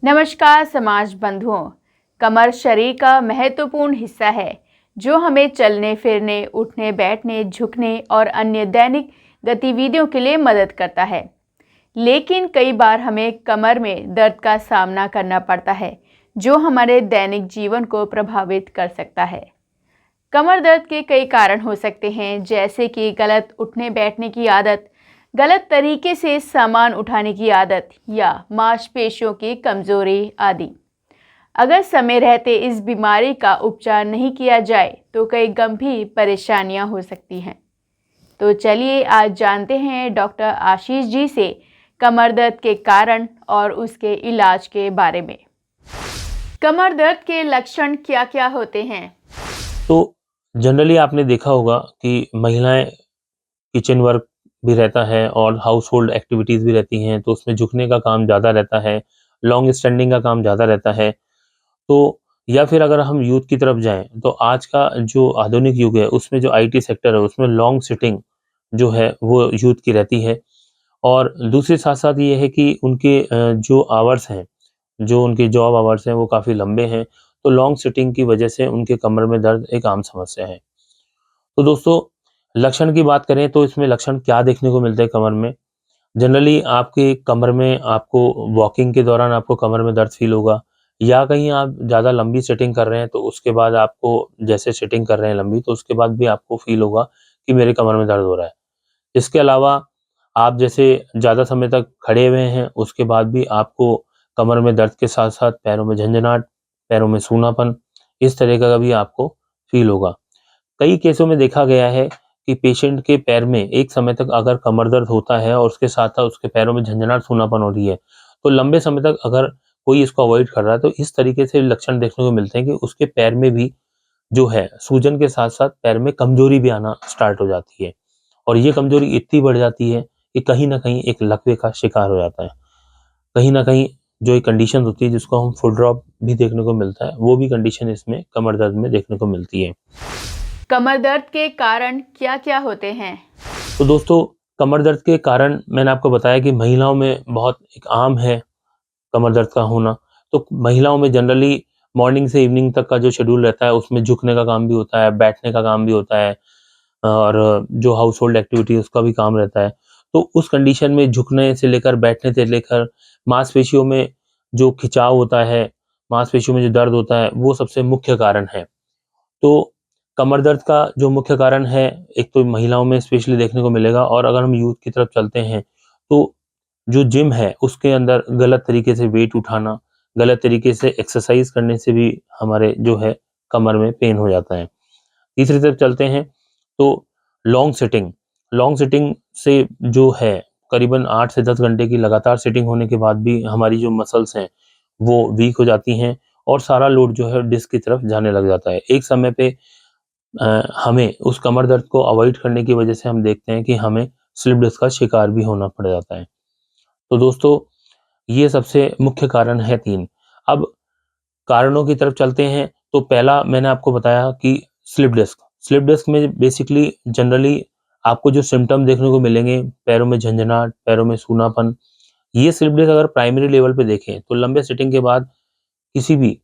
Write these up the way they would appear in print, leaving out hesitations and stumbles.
नमस्कार समाज बंधुओं। कमर शरीर का महत्वपूर्ण हिस्सा है जो हमें चलने फिरने, उठने बैठने, झुकने और अन्य दैनिक गतिविधियों के लिए मदद करता है। लेकिन कई बार हमें कमर में दर्द का सामना करना पड़ता है जो हमारे दैनिक जीवन को प्रभावित कर सकता है। कमर दर्द के कई कारण हो सकते हैं, जैसे कि गलत उठने बैठने की आदत, गलत तरीके से सामान उठाने की आदत या मांसपेशियों की कमजोरी आदि। अगर समय रहते इस बीमारी का उपचार नहीं किया जाए तो कई गंभीर परेशानियां हो सकती हैं। तो चलिए आज जानते हैं डॉक्टर आशीष जी से कमर दर्द के कारण और उसके इलाज के बारे में। कमर दर्द के लक्षण क्या क्या होते हैं? तो जनरली आपने देखा होगा कि महिलाएं किचन वर्क भी रहता है और हाउस होल्ड एक्टिविटीज़ भी रहती हैं, तो उसमें झुकने का काम ज़्यादा रहता है, लॉन्ग स्टैंडिंग का काम ज़्यादा रहता है। तो या फिर अगर हम यूथ की तरफ जाएँ, तो आज का जो आधुनिक युग है, उसमें जो आईटी सेक्टर है, उसमें लॉन्ग सिटिंग जो है, वो यूथ की रहती है। और दूसरे साथ-साथ ये है कि उनके जो आवर्स हैं, जो उनके जॉब आवर्स हैं, वो काफ़ी लंबे हैं, तो लॉन्ग सिटिंग की वजह से उनके कमर में दर्द एक आम समस्या है। तो दोस्तों, लक्षण की बात करें तो इसमें लक्षण क्या देखने को मिलते हैं कमर में? जनरली आपके कमर में आपको वॉकिंग के दौरान आपको कमर में दर्द फ़ील होगा, या कहीं आप ज़्यादा लंबी सिटिंग कर रहे हैं तो उसके बाद आपको, जैसे सिटिंग कर रहे हैं लंबी, तो उसके बाद भी आपको फ़ील होगा कि मेरे कमर में दर्द हो रहा है। इसके अलावा आप जैसे ज़्यादा समय तक खड़े हुए हैं, उसके बाद भी आपको कमर में दर्द के साथ-साथ पैरों में झंझनाहट, पैरों में सूनापन, इस तरह का भी आपको फ़ील होगा। कई केसों में देखा गया है कि पेशेंट के पैर में एक समय तक अगर कमर दर्द होता है और उसके साथ-साथ उसके पैरों में झंझनाहट, सूनापन हो रही है, तो लंबे समय तक अगर कोई इसको अवॉइड कर रहा है, तो इस तरीके से लक्षण देखने को मिलते हैं कि उसके पैर में भी जो है, सूजन के साथ-साथ पैर में कमज़ोरी भी आना स्टार्ट हो जाती है। और ये कमज़ोरी इतनी बढ़ जाती है कि कहीं न कहीं एक लकवे का शिकार हो जाता है। कहीं न कहीं जो एक कंडीशन होती है जिसको हम फुट ड्रॉप भी देखने को मिलता है, वो भी कंडीशन इसमें कमर दर्द में देखने को मिलती है। कमर दर्द के कारण क्या क्या होते हैं? तो दोस्तों, कमर दर्द के कारण मैंने आपको बताया कि महिलाओं में बहुत एक आम है कमर दर्द का होना। तो महिलाओं में जनरली मॉर्निंग से इवनिंग तक का जो शेड्यूल रहता है, उसमें झुकने का काम भी होता है, बैठने का काम भी होता है, और जो हाउस होल्ड एक्टिविटी है उसका भी काम रहता है। तो उस कंडीशन में झुकने से लेकर, बैठने से लेकर, मांसपेशियों में जो खिंचाव होता है, मांसपेशियों में जो दर्द होता है, वो सबसे मुख्य कारण है। तो कमर दर्द का जो मुख्य कारण है, एक तो महिलाओं में स्पेशली देखने को मिलेगा, और अगर हम यूथ की तरफ चलते हैं, तो जो जिम है, उसके अंदर गलत तरीके से वेट उठाना, गलत तरीके से एक्सरसाइज करने से भी हमारे जो है कमर में पेन हो जाता है। तीसरी तरफ चलते हैं तो लॉन्ग सिटिंग से जो है करीबन 8 से 10 घंटे की लगातार सिटिंग होने के बाद भी हमारी जो मसल्स हैं, वो वीक हो जाती हैं और सारा लोड जो है डिस्क की तरफ जाने लग जाता है। एक समय पे हमें उस कमर दर्द को अवॉइड करने की वजह से हम देखते हैं कि हमें स्लिप डिस्क का शिकार भी होना पड़ जाता है। तो दोस्तों, ये सबसे मुख्य कारण है 3। अब कारणों की तरफ चलते हैं, तो पहला मैंने आपको बताया कि स्लिप डिस्क। स्लिप डिस्क में बेसिकली जनरली आपको जो सिम्पटम देखने को मिलेंगे, पैरों में झंझनाहट, पैरों में सूनापन, ये स्लिप डिस्क अगर प्राइमरी लेवल पे देखें, तो लंबे सिटिंग के बाद किसी भी,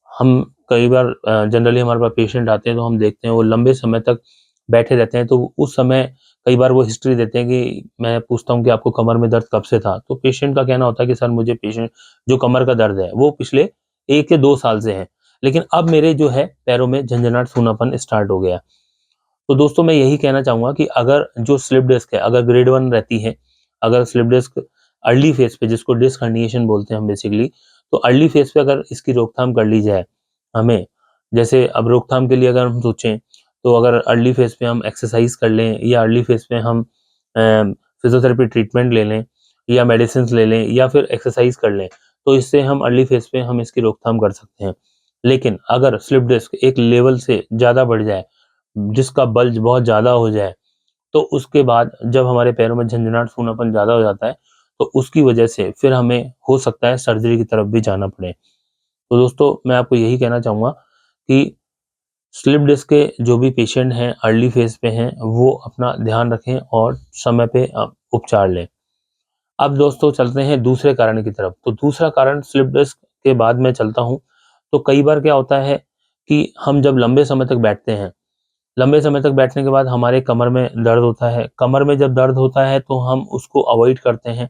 हम कई बार जनरली हमारे पास पेशेंट आते हैं तो हम देखते हैं वो लंबे समय तक बैठे रहते हैं, तो उस समय कई बार वो हिस्ट्री देते हैं कि मैं पूछता हूँ कि आपको कमर में दर्द कब से था? तो पेशेंट का कहना होता है कि सर मुझे पेशेंट जो कमर का दर्द है वो पिछले 1 या 2 साल से है, लेकिन अब मेरे जो है पैरों में झंझनाहट, सूनापन स्टार्ट हो गया। तो दोस्तों, मैं यही कहना चाहूँगा कि अगर जो स्लिप डिस्क है, अगर ग्रेड 1 रहती है, अगर स्लिप डिस्क अर्ली फेज़ पे, जिसको डिस्क हर्निएशन बोलते हैं हम बेसिकली, तो अर्ली फेज़ पे अगर इसकी रोकथाम कर ली जाए, हमें जैसे अब रोकथाम के लिए अगर हम सोचें, तो अगर अर्ली फेज़ पे हम एक्सरसाइज कर लें, या अर्ली फेज़ पे हम फिज़ियोथेरेपी ट्रीटमेंट ले लें, या मेडिसिन्स ले लें, या फिर एक्सरसाइज कर लें, तो इससे हम अर्ली फेज़ पे हम इसकी रोकथाम कर सकते हैं। लेकिन अगर स्लिप डिस्क एक लेवल से ज़्यादा बढ़ जाए, जिसका बल्ज बहुत ज़्यादा हो जाए, तो उसके बाद जब हमारे पैरों में झंझनाहट, सूनापन ज़्यादा हो जाता है, तो उसकी वजह से फिर हमें हो सकता है सर्जरी की तरफ भी जाना पड़े। तो दोस्तों, मैं आपको यही कहना चाहूँगा कि स्लिप डिस्क के जो भी पेशेंट हैं, अर्ली फेज़ पे हैं, वो अपना ध्यान रखें और समय पे उपचार लें। अब दोस्तों चलते हैं दूसरे कारण की तरफ। तो दूसरा कारण स्लिप डिस्क के बाद मैं चलता हूँ, तो कई बार क्या होता है कि हम जब लंबे समय तक बैठते हैं, लंबे समय तक बैठने के बाद हमारे कमर में दर्द होता है। कमर में जब दर्द होता है तो हम उसको अवॉइड करते हैं।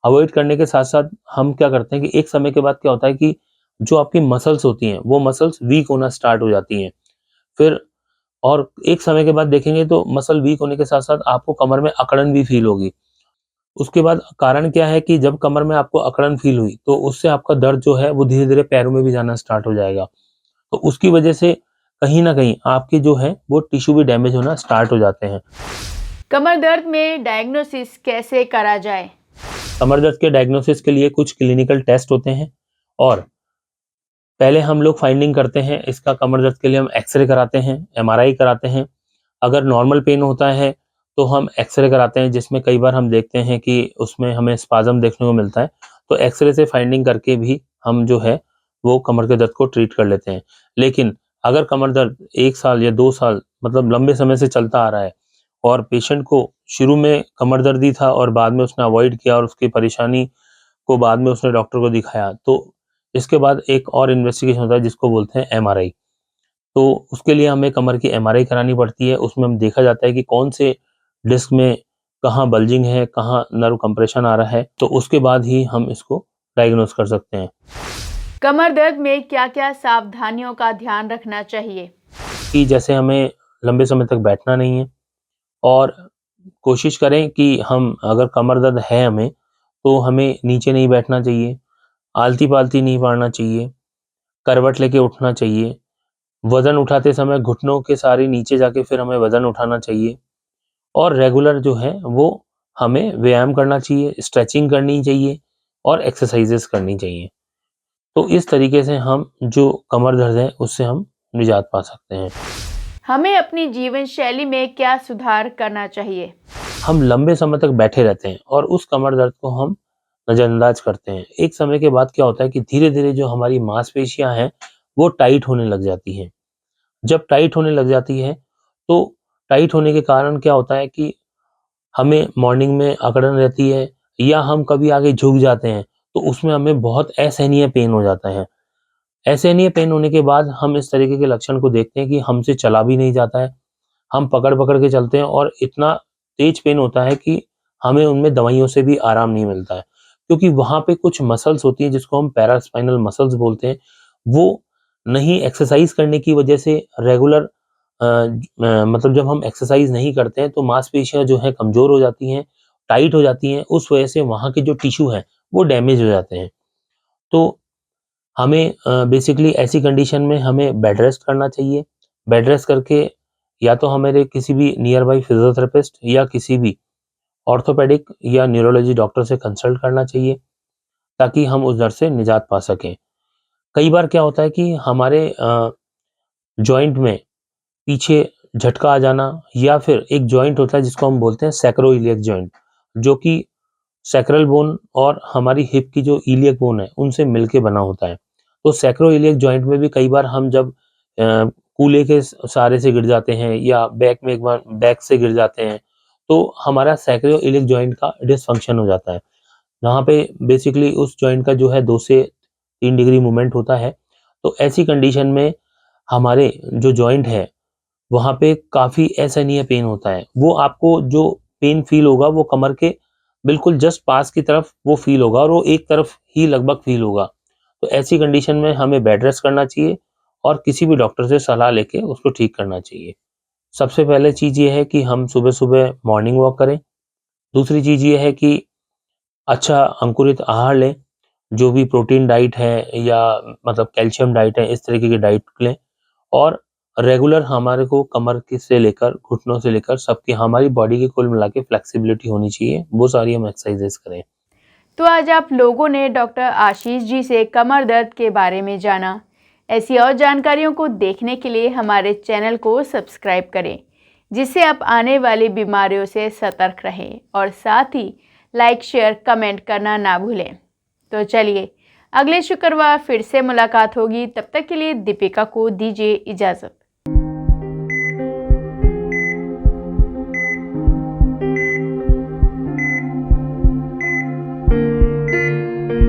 अवॉइड करने के साथ-साथ हम क्या करते हैं कि एक समय के बाद क्या होता है कि जो आपकी मसल्स होती हैं, वो मसल्स वीक होना स्टार्ट हो जाती हैं। फिर और एक समय के बाद देखेंगे तो मसल वीक होने के साथ-साथ आपको कमर में अकड़न भी फ़ील होगी। उसके बाद कारण क्या है कि जब कमर में आपको अकड़न फ़ील हुई, तो उससे आपका दर्द जो है वो धीरे-धीरे पैरों में भी जाना स्टार्ट हो जाएगा। तो उसकी वजह से कहीं न कहीं आपके जो है वो टिश्यू भी डैमेज होना स्टार्ट हो जाते हैं। कमर दर्द में डायग्नोसिस कैसे करा जाए? कमर दर्द के डायग्नोसिस के लिए कुछ क्लिनिकल टेस्ट होते हैं और पहले हम लोग फाइंडिंग करते हैं इसका। कमर दर्द के लिए हम एक्स-रे कराते हैं, एमआरआई कराते हैं। अगर नॉर्मल पेन होता है तो हम एक्स-रे कराते हैं, जिसमें कई बार हम देखते हैं कि उसमें हमें स्पाज़म देखने को मिलता है। तो एक्स-रे से फाइंडिंग करके भी हम जो है वो कमर के दर्द को ट्रीट कर लेते हैं। लेकिन अगर कमर दर्द 1 साल या 2 साल मतलब लंबे समय से चलता आ रहा है और पेशेंट को शुरू में कमर दर्द ही था और बाद में उसने अवॉइड किया और उसकी परेशानी को बाद में उसने डॉक्टर को दिखाया, तो इसके बाद एक और इन्वेस्टिगेशन होता है जिसको बोलते हैं एमआरआई। तो उसके लिए हमें कमर की एमआरआई करानी पड़ती है। उसमें हम देखा जाता है कि कौन से डिस्क में कहाँ बल्जिंग है, कहाँ नर्व कंप्रेशन आ रहा है, तो उसके बाद ही हम इसको डायग्नोस कर सकते हैं। कमर दर्द में क्या-क्या सावधानियों का ध्यान रखना चाहिए? कि जैसे हमें लंबे समय तक बैठना नहीं है और कोशिश करें कि हम अगर कमर दर्द है हमें, तो हमें नीचे नहीं बैठना चाहिए, आलती-पालती नहीं मारना चाहिए, करवट लेके उठना चाहिए। वज़न उठाते समय घुटनों के सहारे नीचे जाके फिर हमें वज़न उठाना चाहिए और रेगुलर जो है वो हमें व्यायाम करना चाहिए, स्ट्रेचिंग करनी चाहिए और एक्सरसाइज़ेज़ करनी चाहिए। तो इस तरीके से हम जो कमर दर्द है उससे हम निजात पा सकते हैं। हमें अपनी जीवन शैली में क्या सुधार करना चाहिए? हम लंबे समय तक बैठे रहते हैं और उस कमर दर्द को हम नज़रअंदाज करते हैं। एक समय के बाद क्या होता है कि धीरे-धीरे जो हमारी मांसपेशियाँ हैं, वो टाइट होने लग जाती हैं। जब टाइट होने लग जाती है, तो टाइट होने के कारण क्या होता है कि हमें मॉर्निंग में अकड़न रहती है या हम कभी आगे झुक जाते हैं, तो उसमें हमें बहुत असहनीय पेन हो जाता है। असहनीय पेन होने के बाद हम इस तरीके के लक्षण को देखते हैं कि हमसे चला भी नहीं जाता है। हम पकड़-पकड़ के चलते हैं और इतना तेज पेन होता है कि हमें उनमें दवाइयों से भी आराम नहीं मिलता है। क्योंकि वहाँ पे कुछ मसल्स होती हैं जिसको हम पैरास्पाइनल मसल्स बोलते हैं, वो नहीं एक्सरसाइज़ करने की वजह से रेगुलर मतलब जब हम एक्सरसाइज़ नहीं करते हैं तो मांसपेशियाँ जो हैं कमज़ोर हो जाती हैं, टाइट हो जाती हैं, उस वजह से वहाँ के जो टिश्यू हैं, वो डैमेज हो जाते हैं। तो हमें बेसिकली ऐसी कंडीशन में हमें बेड रेस्ट करना चाहिए। बेड रेस्ट करके या तो हमारे किसी भी नियर बाय फिजियोथेरेपिस्ट या किसी भी ऑर्थोपेडिक या न्यूरोलॉजी डॉक्टर से कंसल्ट करना चाहिए, ताकि हम उस दर्द से निजात पा सकें। कई बार क्या होता है कि हमारे जॉइंट में पीछे झटका आ जाना या फिर एक जॉइंट होता है जिसको हम बोलते हैं सैक्रोइलियक जॉइंट, जो कि सैक्रल बोन और हमारी हिप की जो इलियक बोन है उनसे मिलके बना होता है। तो सैक्रोइलियक जॉइंट में भी कई बार हम जब कूल्हे के सहारे से गिर जाते हैं या बैक में एक बार बैक से गिर जाते हैं, तो हमारा सैक्रोइलियक जॉइंट का डिसफंक्शन हो जाता है। जहाँ पे बेसिकली उस जॉइंट का जो है 2 से 3 डिग्री मूवमेंट होता है। तो ऐसी कंडीशन में हमारे जो जॉइंट है वहाँ पे काफ़ी असहनीय पेन होता है। वो आपको जो पेन फ़ील होगा वो कमर के बिल्कुल जस्ट पास की तरफ वो फ़ील होगा और वो एक तरफ ही लगभग फ़ील होगा। तो ऐसी कंडीशन में हमें बेड रेस्ट करना चाहिए और किसी भी डॉक्टर से सलाह लेके उसको ठीक करना चाहिए। सबसे पहले चीज़ ये है कि हम सुबह-सुबह मॉर्निंग वॉक करें। दूसरी चीज़ ये है कि अच्छा अंकुरित आहार लें, जो भी प्रोटीन डाइट है या मतलब कैल्शियम डाइट है, इस तरीके की डाइट लें और रेगुलर हमारे को कमर की से लेकर घुटनों से लेकर सबकी हमारी बॉडी की कुल मिला के फ्लेक्सिबिलिटी होनी चाहिए, वो सारी हम एक्सरसाइजेस करें। तो आज आप लोगों ने डॉक्टर आशीष जी से कमर दर्द के बारे में जाना। ऐसी और जानकारियों को देखने के लिए हमारे चैनल को सब्सक्राइब करें, जिससे आप आने वाली बीमारियों से सतर्क रहें और साथ ही लाइक, शेयर, कमेंट करना ना भूलें। तो चलिए, अगले शुक्रवार फिर से मुलाकात होगी। तब तक के लिए दीपिका को दीजिए इजाज़त।